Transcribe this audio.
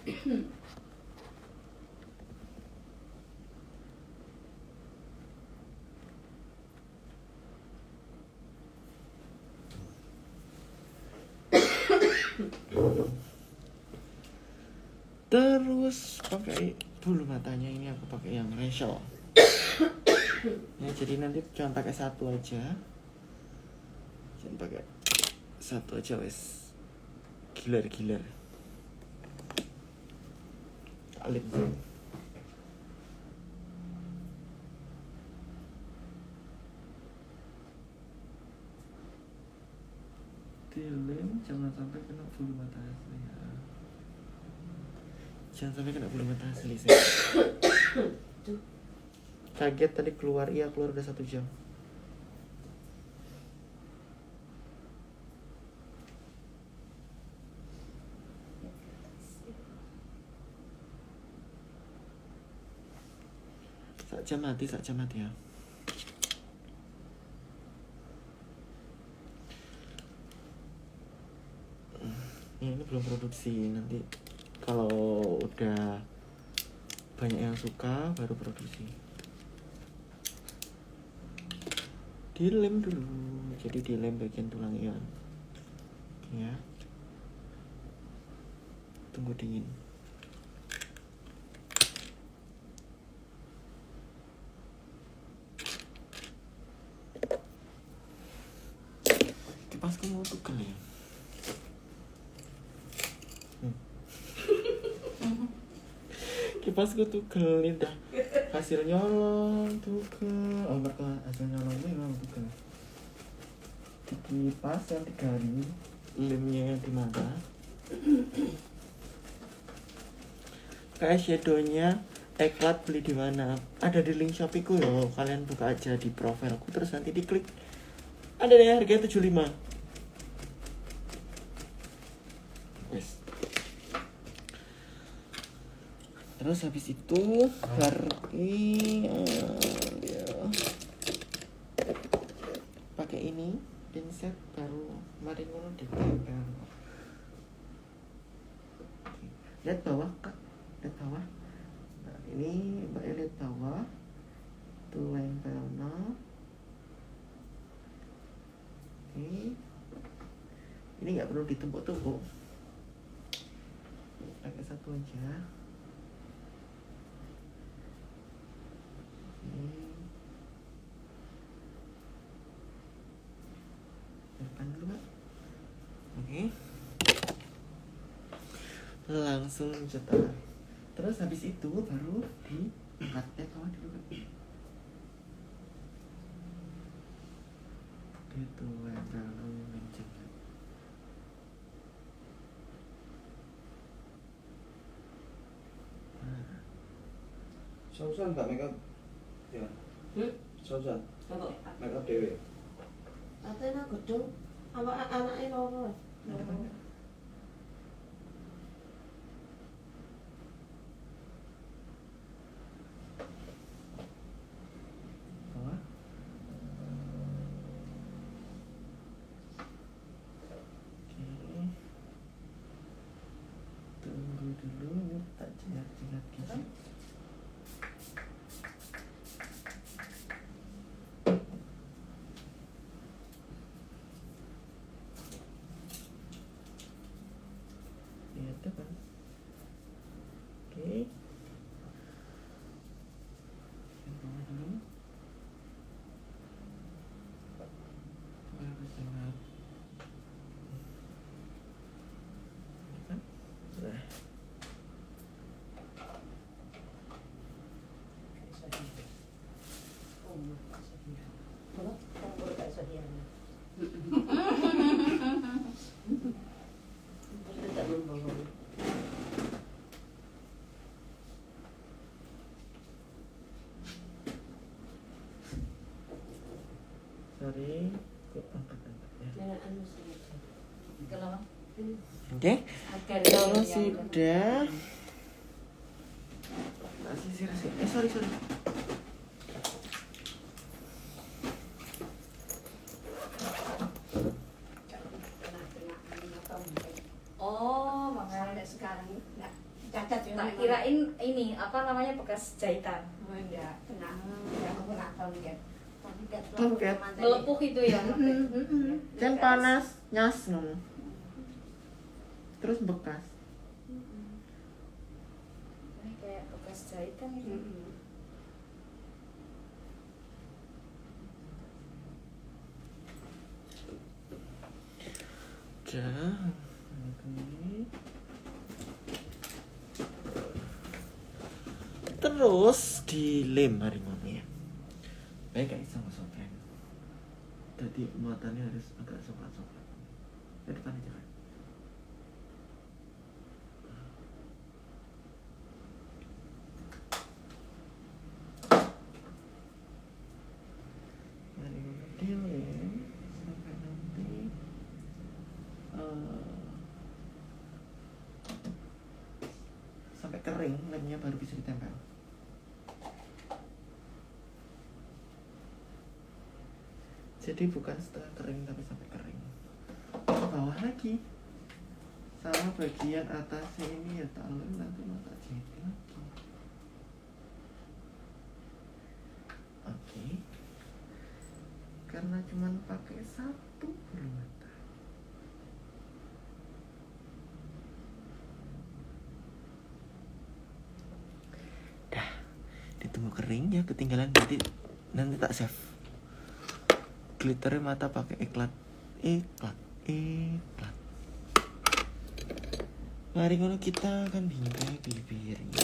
Terus pakai bulu matanya ini aku pakai yang Rachel. Ya, jadi nanti jangan pakai satu aja. Jangan pakai satu aja wes. Giler. Alit. Dilem jangan sampai kena bulu mata asli ya. Jangan sampai kena bulu mata asli sih. Kaget tadi keluar udah 1 jam. Sak jam mati ya. Ini belum produksi, nanti kalau udah banyak yang suka baru produksi. Dilem dulu, jadi dilem bagian tulang ion ya, tunggu dingin. Kipasku mau tugel ya. Kipasku tugel dah. Hasil nyolong tugel. Oh mereka hasil nyolongnya memang tugel. Kipas yang 3 hari, lemnya di mana? Kayak shadownya eklat beli di mana? Ada di link Shopeeku loh. Kalian buka aja di profilku terus nanti diklik. Ada deh harganya 75. Wes. Terus habis itu pakai ini pinset baru mari ngono ditempel. Lihat bawah kak, lihat bawah. Nah ini mbak lihat bawah tuh lempelnya. Oke. Ini nggak perlu ditumpuk-tumpuk, pakai satu aja. Depan dulu Mbak. Oke. Langsung cetak. Terus habis itu baru diangkat bawah dulu Mbak. Itu baru mencetak. Sausan tak makeup ya? Sausan makeup dewe. Atena gedung apa anaknya loro. Bawah. Oke. Tunggu dulu, tak jilat-jilat gitu. Lihat depan. Oke. Yang bawah dulu. Baru sangat. Depan. Nah. Sorry, kok angkat-angkat ya. Oke, kalau sudah sisir. Sorry. Oh, makanya sekarang enggak cacat ya. Tak kirain ini apa namanya bekas jahitan. Oh enggak, kena. Ya aku kena tomcat. Tomcat. Melepuh itu ya. Kan panas, nyas no. Terus bekas. Ini kayak bekas jahitan itu. Ini. Terus dilem harimaunya. Baik guys sama sopren. Jadi muatannya harus agak sopran-sopran. Ke depan aja kan. Harimau dilem sampai nanti sampai kering, lemnya baru bisa ditempel. Jadi bukan setengah kering tapi sampai kering. Ke bawah lagi. Sama bagian atasnya ini ya tak lem, nanti mau tak jahit lagi. Oke. Karena cuman pakai satu bulu mata. Dah, ditunggu kering ya, ketinggalan nanti tak save. Glitternya mata pakai iklat. Mari ngono kita akan bingkai bibirnya.